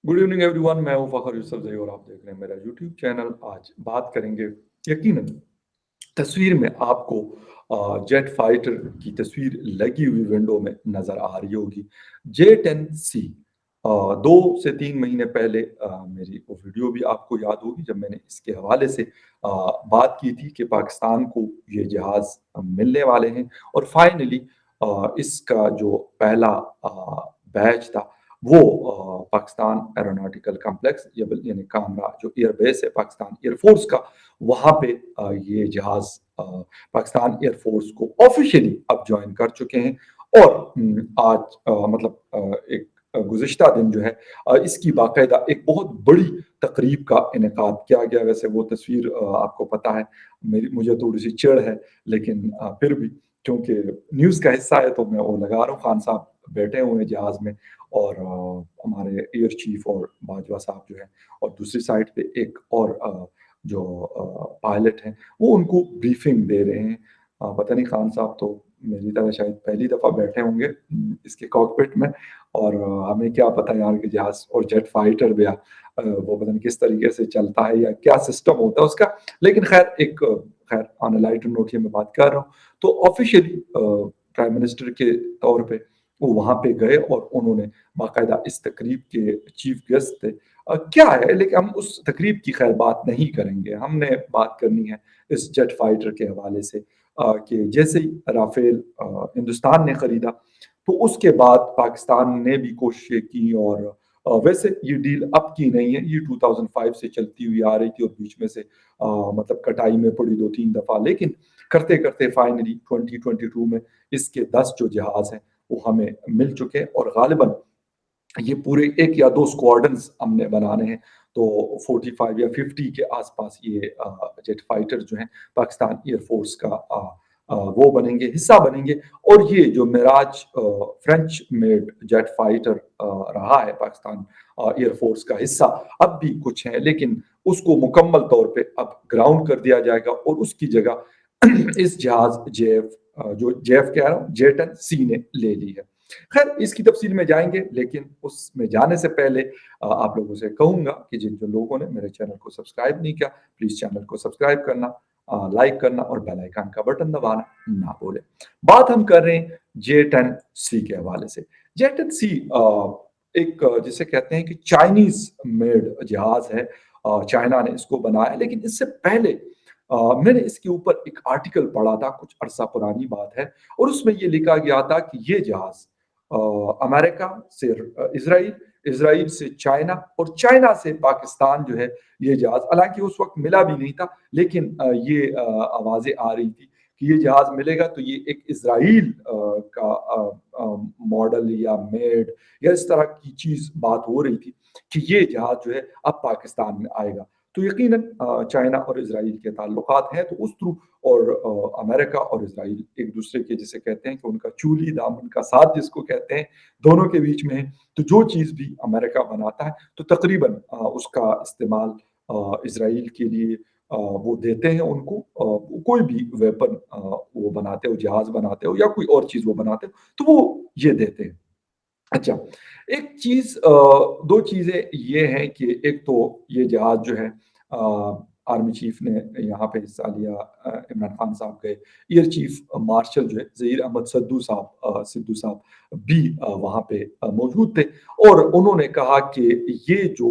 Good evening everyone, मैं हूं फखर यूसुफ जही और आप देख रहे हैं मेरा यूट्यूब चैनल। आज बात करेंगे, यकीनन तस्वीर में आपको जेट फाइटर की तस्वीर लगी हुई विंडो में नजर आ रही होगी। J-10C 2 से 3 महीने पहले मेरी वो वीडियो भी आपको याद होगी जब मैंने इसके हवाले से बात की थी कि पाकिस्तान को ये जहाज मिलने वाले हैं और फाइनली इसका जो पहला बैच था वो पाकिस्तान एरोनॉटिकल कॉम्प्लेक्स यानी कामरा जो एयरबेस है पाकिस्तान एयरफोर्स का, वहाँ पे ये जहाज पाकिस्तान एयरफोर्स को ऑफिशियली अब ज्वाइन कर चुके हैं। और आज मतलब एक गुज़िश्ता दिन जो है इसकी बाकायदा एक बहुत बड़ी तकरीब का इनेकाद किया गया। वैसे वो तस्वीर आपको पता है, मुझे थोड़ी सी चिढ़ है, लेकिन फिर भी क्योंकि न्यूज़ का हिस्सा है तो मैं वो लगा रहा हूँ। खान साहब बैठे हुए हैं जहाज में और हमारे एयर चीफ और बाजवा साहब जो है, और दूसरी साइड पे एक और जो पायलट हैं वो उनको ब्रीफिंग दे रहे हैं। पता नहीं खान साहब तो मेरी तरह शायद पहली दफ़ा बैठे होंगे इसके कॉकपिट में, और हमें क्या पता यार कि जहाज और जेट फाइटर भी वो पता नहीं किस तरीके से चलता है या क्या सिस्टम होता है उसका। लेकिन खैर खैर ऑन अ लाइटर नोट ये मैं बात कर रहा हूँ। तो ऑफिशियली प्राइम मिनिस्टर के तौर पे वो वहाँ पे गए और उन्होंने बाकायदा इस तकरीब के चीफ गेस्ट थे। क्या है, लेकिन हम उस तकरीब की खैर बात नहीं करेंगे। हमने बात करनी है इस जेट फाइटर के हवाले से कि जैसे ही राफेल हिंदुस्तान ने खरीदा तो उसके बाद पाकिस्तान ने भी कोशिशें की, और वैसे ये डील अब की नहीं है, ये 2005 से चलती हुई आ रही थी और बीच में से मतलब कटाई में पड़ी 2-3 दफ़ा, लेकिन करते करते फाइनली 2022 में इसके 10 जो जहाज हैं वो हमें मिल चुके हैं, और गालिबन ये पूरे 1 या 2 स्क्वाड्रन्स हमने बनाने हैं। तो 45 या 50 के आसपास ये जेट फाइटर जो हैं पाकिस्तान एयरफोर्स का वो बनेंगे, हिस्सा बनेंगे। और ये जो Mirage French made jet fighter रहा है पाकिस्तान एयरफोर्स का हिस्सा, अब भी कुछ है, लेकिन उसको मुकम्मल तौर पे अब ग्राउंड कर दिया जाएगा और उसकी जगह इस जहाज जो जेफ कह रहा हूँ J-10C ने ले ली है। खैर इसकी तफसील में जाएंगे, लेकिन उसमें जाने से पहले आप लोगों से कहूंगा कि जिन जो लोगों ने मेरे चैनल को सब्सक्राइब नहीं किया, प्लीज चैनल को सब्सक्राइब करना, लाइक करना और बेल आइकन का बटन दबाना ना भूलें। बात हम कर रहे हैं J-10C के हवाले से। J-10C एक जिसे कहते हैं कि चाइनीज मेड जहाज है। चाइना ने इसको बनाया, लेकिन इससे पहले मैंने इसके ऊपर एक आर्टिकल पढ़ा था, कुछ अरसा पुरानी बात है, और उसमें ये लिखा गया था कि ये जहाज अमेरिका से इसराइल, इसराइल से चाइना और चाइना से पाकिस्तान जो है ये जहाज, हालांकि उस वक्त मिला भी नहीं था, लेकिन ये आवाजें आ रही थी कि ये जहाज मिलेगा तो ये एक इसराइल का मॉडल या मेड या इस तरह की चीज बात हो रही थी कि ये जहाज जो है अब पाकिस्तान में आएगा। तो यकीनन चाइना और इसराइल के ताल्लुकात हैं, तो उस थ्रू और अमेरिका और इसराइल एक दूसरे के, जिसे कहते हैं कि उनका चूली दामन का साथ जिसको कहते हैं, दोनों के बीच में है। तो जो चीज़ भी अमेरिका बनाता है तो तकरीबन उसका इस्तेमाल इसराइल के लिए वो देते हैं उनको। कोई भी वेपन वो बनाते हो, जहाज बनाते हो या कोई और चीज़ वो बनाते हो, तो वो ये देते हैं। अच्छा, एक चीज़ 2 चीज़ें ये हैं कि एक तो ये जहाज़ जो है आर्मी चीफ ने यहाँ पे हिस्सा लिया, इमरान खान साहब गए, एयर चीफ मार्शल जो है ज़हीर अहमद सिद्धू साहब भी वहाँ पे मौजूद थे, और उन्होंने कहा कि ये जो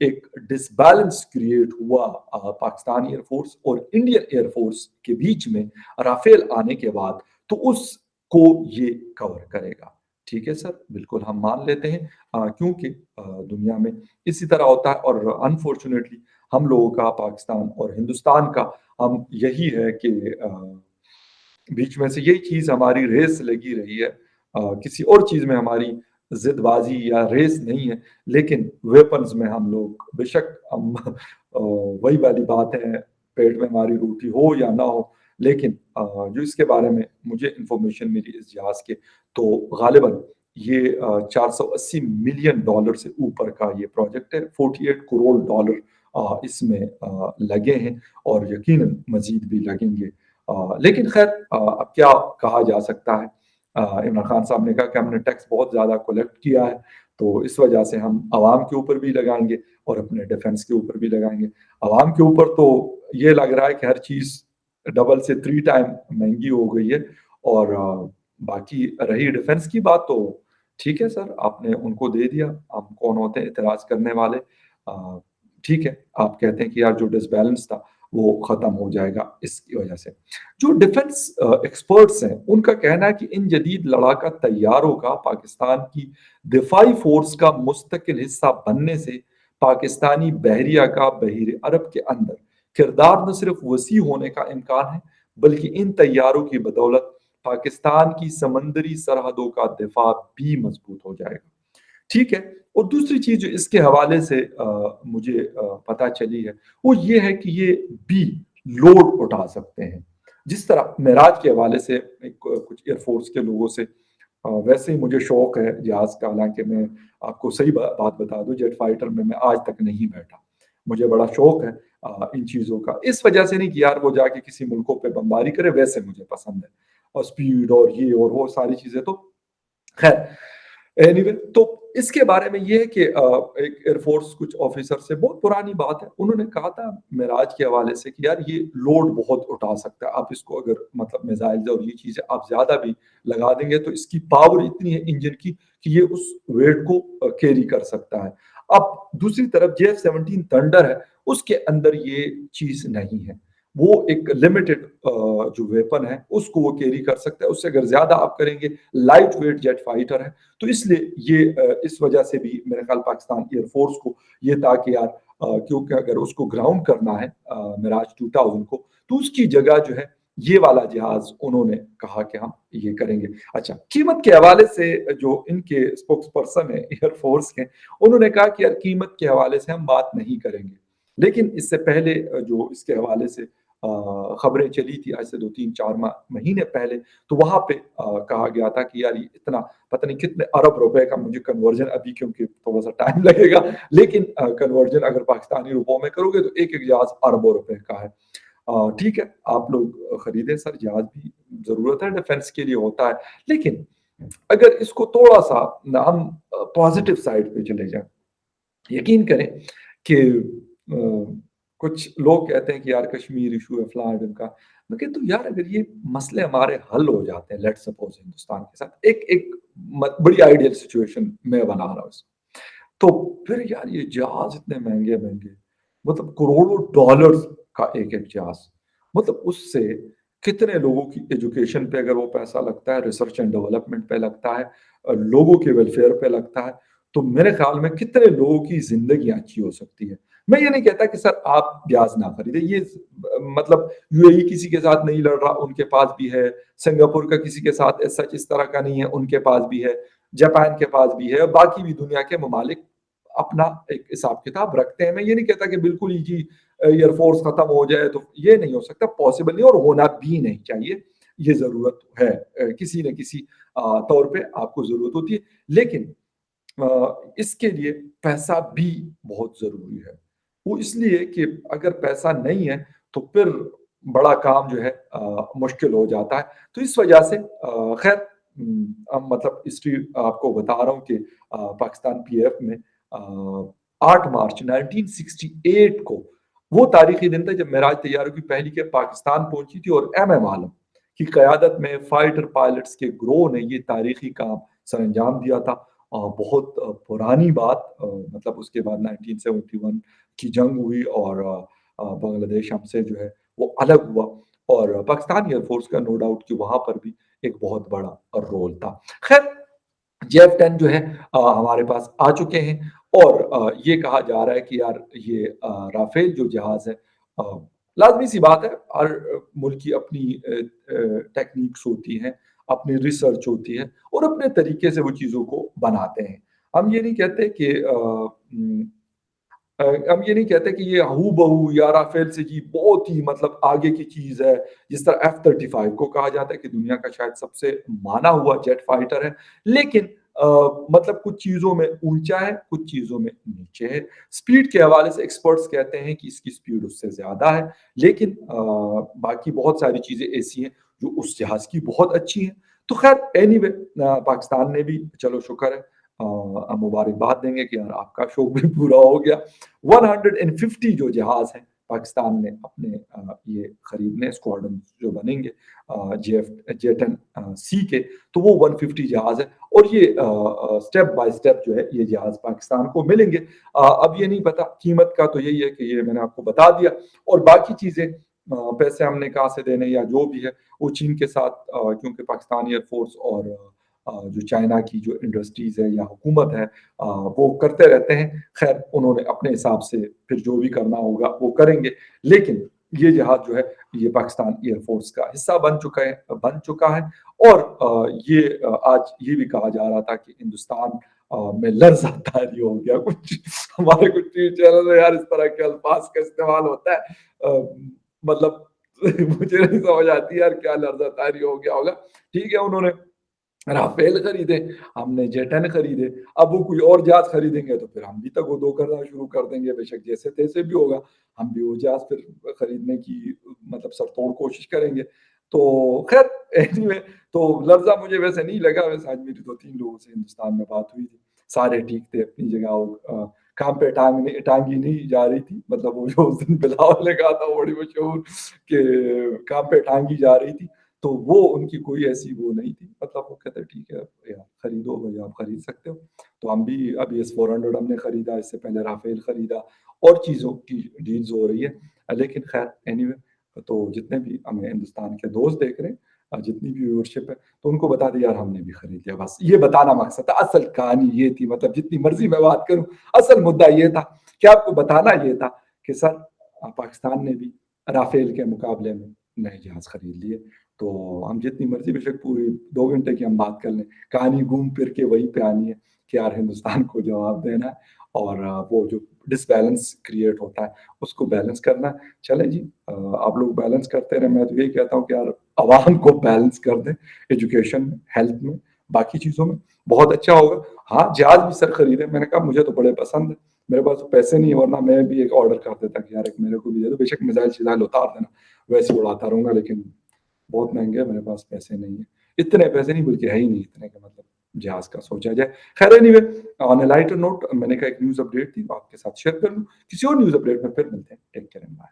एक डिसबैलेंस क्रिएट हुआ पाकिस्तान एयर फोर्स और इंडियन एयर फोर्स के बीच में राफेल आने के बाद, तो उसको ये कवर करेगा। ठीक है सर, बिल्कुल हम मान लेते हैं क्योंकि दुनिया में इसी तरह होता है, और अनफॉर्चुनेटली हम लोगों का, पाकिस्तान और हिंदुस्तान का, हम यही है कि बीच में से यही चीज़ हमारी रेस लगी रही है। किसी और चीज़ में हमारी ज़िदबाज़ी या रेस नहीं है, लेकिन वेपन्स में हम लोग बेशक हम वही वाली बात है, पेट में हमारी रोटी हो या ना हो, लेकिन जो इसके बारे में मुझे इन्फॉर्मेशन मिली इस जहाज़ के, तो गालिबन ये $480 मिलियन से ऊपर का ये प्रोजेक्ट है। 48 करोड़ डॉलर इसमें लगे हैं और यकीनन मज़ीद भी लगेंगे। लेकिन खैर अब क्या कहा जा सकता है। इमरान खान साहब ने कहा कि हमने टैक्स बहुत ज़्यादा कलेक्ट किया है, تو اس وجہ سے ہم عوام کے اوپر بھی لگائیں گے اور اپنے ڈیفنس کے اوپر بھی لگائیں گے۔ عوام کے اوپر تو یہ لگ رہا ہے کہ ہر چیز ڈبل سے 3 ٹائم مہنگی ہو گئی ہے، اور باقی رہی ڈیفنس کی بات، تو ٹھیک ہے سر، آپ نے ان کو دے دیا، ہم کون ہوتے ہیں اعتراض کرنے والے؟ ٹھیک ہے، آپ کہتے ہیں کہ یار جو ڈسبیلنس تھا وہ ختم ہو جائے گا اس کی وجہ سے۔ جو ڈیفنس ایکسپرٹس ہیں ان کا کہنا ہے کہ ان جدید لڑاکا طیاروں کا پاکستان کی دفاعی فورس کا مستقل حصہ بننے سے پاکستانی بحریہ کا بحیر عرب کے اندر کردار نہ صرف وسیع ہونے کا امکان ہے، بلکہ ان طیاروں کی بدولت پاکستان کی سمندری سرحدوں کا دفاع بھی مضبوط ہو جائے گا۔ ٹھیک ہے، اور دوسری چیز جو اس کے حوالے سے مجھے پتہ چلی ہے وہ یہ ہے کہ یہ بھی لوڈ اٹھا سکتے ہیں، جس طرح معراج کے حوالے سے کچھ ایئر فورس کے لوگوں سے ویسے ہی مجھے شوق ہے جہاز کا، حالانکہ میں آپ کو صحیح بات بتا دوں، جیٹ فائٹر میں آج تک نہیں بیٹھا، مجھے بڑا شوق ہے ان چیزوں کا، اس وجہ سے نہیں کہ یار وہ جا کے کسی ملکوں پہ بمباری کرے، ویسے مجھے پسند ہے، اور سپیڈ اور یہ اور وہ ساری چیزیں تو خیر اینی وے۔ تو اس کے بارے میں یہ ہے کہ ایک ایئر فورس کچھ آفیسر سے بہت پرانی بات ہے، انہوں نے کہا تھا معراج کے حوالے سے کہ یار یہ لوڈ بہت اٹھا سکتا ہے، آپ اس کو اگر مطلب میزائل اور یہ چیزیں آپ زیادہ بھی لگا دیں گے تو اس کی پاور اتنی ہے انجن کی کہ یہ اس ویٹ کو کیری کر سکتا ہے۔ اب دوسری طرف JF-17 تھنڈر ہے، اس کے اندر یہ چیز نہیں ہے، وہ ایک لمیٹڈ جو ویپن ہے اس کو وہ کیری کر سکتا ہے، اس سے اگر زیادہ آپ کریں گے لائٹ ویٹ جیٹ فائٹر ہے، تو اس لیے یہ اس وجہ سے بھی میرے خیال پاکستان ایئر فورس کو یہ تھا کہ یار کیونکہ اگر اس کو گراؤنڈ کرنا ہے معراج 2000 کو، تو اس کی جگہ جو ہے یہ والا جہاز انہوں نے کہا کہ ہم یہ کریں گے۔ اچھا، قیمت کے حوالے سے جو ان کے اسپوکس پرسن ہیں ایئر فورس کے، انہوں نے کہا کہ یار قیمت کے حوالے سے ہم بات نہیں کریں گے، لیکن اس سے پہلے جو اس کے حوالے سے خبریں چلی تھی آج سے 2-3-4 مہینے پہلے، تو وہاں پہ کہا گیا تھا کہ یار یہ اتنا پتہ نہیں کتنے ارب روپے کا، مجھے کنورژن ابھی کیونکہ تھوڑا سا ٹائم لگے گا، لیکن کنورژن اگر پاکستانی روپوں میں کرو گے تو ایک ایک جہاز اربوں روپے کا ہے۔ ٹھیک ہے، آپ لوگ خریدیں سر، جہاز بھی ضرورت ہے، ڈیفنس کے لیے ہوتا ہے، لیکن اگر اس کو تھوڑا سا ہم پازیٹیو سائڈ پہ چلے جائیں، یقین کریں کہ کچھ لوگ کہتے ہیں کہ یار کشمیر ایشو ہے فلاں ڈن کا، لیکن تو یار اگر یہ مسئلے ہمارے حل ہو جاتے ہیں، لیٹ سپوز ہندوستان کے ساتھ ایک بڑی آئیڈیل سچویشن میں بنا رہا ہوں اس کو، تو پھر یار یہ جہاز اتنے مہنگے مہنگے، مطلب کروڑوں ڈالرز کا ایک ایک جہاز، مطلب اس سے کتنے لوگوں کی ایجوکیشن پہ اگر وہ پیسہ لگتا ہے، ریسرچ اینڈ ڈیولپمنٹ پہ لگتا ہے، لوگوں کے ویلفیئر پہ لگتا ہے، تو میرے خیال میں کتنے لوگوں کی زندگیاں اچھی ہو سکتی ہے۔ میں یہ نہیں کہتا کہ سر آپ جہاز نہ خریدیں، یہ مطلب UAE کسی کے ساتھ نہیں لڑ رہا، ان کے پاس بھی ہے، سنگاپور کا کسی کے ساتھ سچ اس طرح کا نہیں ہے، ان کے پاس بھی ہے، جاپان کے پاس بھی ہے، اور باقی بھی دنیا کے ممالک اپنا ایک حساب کتاب رکھتے ہیں۔ میں یہ نہیں کہتا کہ بالکل ہی جی ایئر فورس ختم ہو جائے، تو یہ نہیں ہو سکتا، پاسبل نہیں، اور ہونا بھی نہیں چاہیے، یہ ضرورت ہے کسی نہ کسی طور پہ آپ کو ضرورت ہوتی ہے، لیکن اس کے لیے پیسہ بھی بہت ضروری ہے، وہ اس لیے کہ اگر پیسہ نہیں ہے تو پھر بڑا کام جو ہے مشکل ہو جاتا ہے، تو اس وجہ سے خیر مطلب ہسٹری آپ کو بتا رہا ہوں کہ پاکستان PF میں 8 مارچ 1968 کو وہ تاریخی دن تھا جب معراج طیاروں کی پہلی کے پاکستان پہنچی تھی، اور MM عالم کی قیادت میں فائٹر پائلٹس کے گروہ نے یہ تاریخی کام سر انجام دیا تھا۔ بہت پرانی بات، مطلب اس کے بعد 1971 کی جنگ ہوئی اور بنگلہ دیش ہم سے جو ہے وہ الگ ہوا، اور پاکستان ایئر فورس کا نو ڈاؤٹ کہ وہاں پر بھی ایک بہت بڑا رول تھا۔ خیر JF-10 جو ہے ہمارے پاس آ چکے ہیں، اور یہ کہا جا رہا ہے کہ یار یہ رافیل جو جہاز ہے، لازمی سی بات ہے ہر ملک کی اپنی ٹیکنیکس ہوتی ہیں، اپنی ریسرچ ہوتی ہے، اور اپنے طریقے سے وہ چیزوں کو بناتے ہیں۔ ہم یہ نہیں کہتے کہ ہم یہ نہیں کہتے کہ یہ ہو بہو یا رافیل سے جی بہت ہی مطلب آگے کی چیز ہے، جس طرح F-35 کو کہا جاتا ہے کہ دنیا کا شاید سب سے مانا ہوا جیٹ فائٹر ہے، لیکن مطلب کچھ چیزوں میں اونچا ہے، کچھ چیزوں میں نیچے ہے۔ سپیڈ کے حوالے سے ایکسپرٹس کہتے ہیں کہ اس کی سپیڈ اس سے زیادہ ہے، لیکن باقی بہت ساری چیزیں ایسی ہیں جو اس جہاز کی بہت اچھی ہیں۔ تو خیر اینی وے پاکستان نے بھی چلو شکر ہے मुबारकबाद देंगे कि यार आपका शौक भी पूरा हो गया। 150 जो जहाज़ हैं पाकिस्तान ने अपने ये खरीदने स्क्वाड्रन जो बनेंगे जेट-10 सी के, तो वो 150 जहाज़ है और ये स्टेप बाय स्टेप जो है ये जहाज़ पाकिस्तान को मिलेंगे। अब ये नहीं पता कीमत का, तो यही है कि ये मैंने आपको बता दिया और बाकी चीज़ें पैसे हमने कहाँ से देने या जो भी है वो चीन के साथ क्योंकि पाकिस्तान एयरफोर्स और जो चाइना की जो इंडस्ट्रीज़ है या हुकूमत है वो करते रहते हैं। खैर उन्होंने अपने हिसाब से फिर जो भी करना होगा वो करेंगे। लेकिन ये जहाज़ जो है ये पाकिस्तान एयरफोर्स का हिस्सा बन चुका है और ये आज ये भी कहा जा रहा था कि हिंदुस्तान में लर्ज़ादारी हो गया कुछ हमारे कुछ टीवी चैनल में यार इस तरह के अल्फाज का इस्तेमाल होता है। मतलब मुझे नहीं समझ आती यार क्या लर्ज़ादारी हो गया होगा। ठीक है उन्होंने राफेल खरीदे, हमने जे-10 खरीदे, अब वो कोई और जहाज़ खरीदेंगे तो फिर हम भी तगो-दो करना शुरू कर देंगे, बेशक जैसे-तैसे भी होगा, हम भी वो जहाज़ फिर खरीदने की मतलब सरतोड़ कोशिश करेंगे। तो ख़ैर एनीवे तो लर्ज़ा मुझे वैसे नहीं लगा, वैसे आज मेरी 2-3 लोगों से हिंदुस्तान में बात हुई थी, सारे ठीक थे अपनी जगह काम पे टांगी नहीं जा रही थी, मतलब वो जो उस दिन बिलावल ने कहा था वो बड़ी मशहूर कि काम पे टांगी जा रही थी। तो वो उनकी कोई ऐसी वो नहीं थी, मतलब वो कहते हैं ठीक है यार खरीदो भई आप खरीद सकते हो। तो हम भी अभी एस-400 हमने खरीदा, इससे पहले राफेल खरीदा और चीज़ों की डील्स हो रही है। लेकिन ख़ैर एनीवे तो जितने भी हमें हिंदुस्तान के दोस्त देख रहे हैं जितनी भी व्यूअरशिप है, तो उनको बता दें यार हमने भी खरीद लिया बस ये बताना मकसद था। असल कहानी ये थी मतलब जितनी मर्ज़ी मैं बात करूँ, असल मुद्दा ये था कि आपको बताना ये था कि सर पाकिस्तान ने भी राफेल के मुकाबले में नए जहाज़ खरीद लिए। तो हम जितनी मर्ज़ी बेशक पूरी 2 घंटे की हम बात कर लें, कहानी घूम फिर के वहीं पे आनी है कि यार हिंदुस्तान को जवाब देना है और वो जो डिसबैलेंस क्रिएट होता है, उसको बैलेंस करना है। चलें जी आप लोग बैलेंस करते रहें, मैं तो यही कहता हूँ कि यार अवाम को बैलेंस कर दें, एजुकेशन में, हेल्थ में, बाकी चीज़ों में, बहुत अच्छा होगा। हाँ, जहाज़ भी सर खरीदें, मैंने कहा मुझे तो बड़े पसंद है, मेरे पास तो पैसे नहीं है वरना मैं भी एक ऑर्डर कर देता कि यार एक मेरे को भी दे दो, बेशक मिसाइल-शिज़ाइल उतार देना, वैसे ही उड़ाता रहूँगा लेकिन बहुत महँगे हैं, मेरे पास पैसे नहीं हैं। इतने पैसे नहीं बल्कि है ही नहीं इतने कि मतलब जहाज़ का सोचा जाए। ख़ैर anyway on a lighter note मैंने कहा एक न्यूज़ अपडेट थी, वो आपके साथ शेयर कर लूँ। किसी और न्यूज़ अपडेट में फिर मिलते हैं। Take care and bye.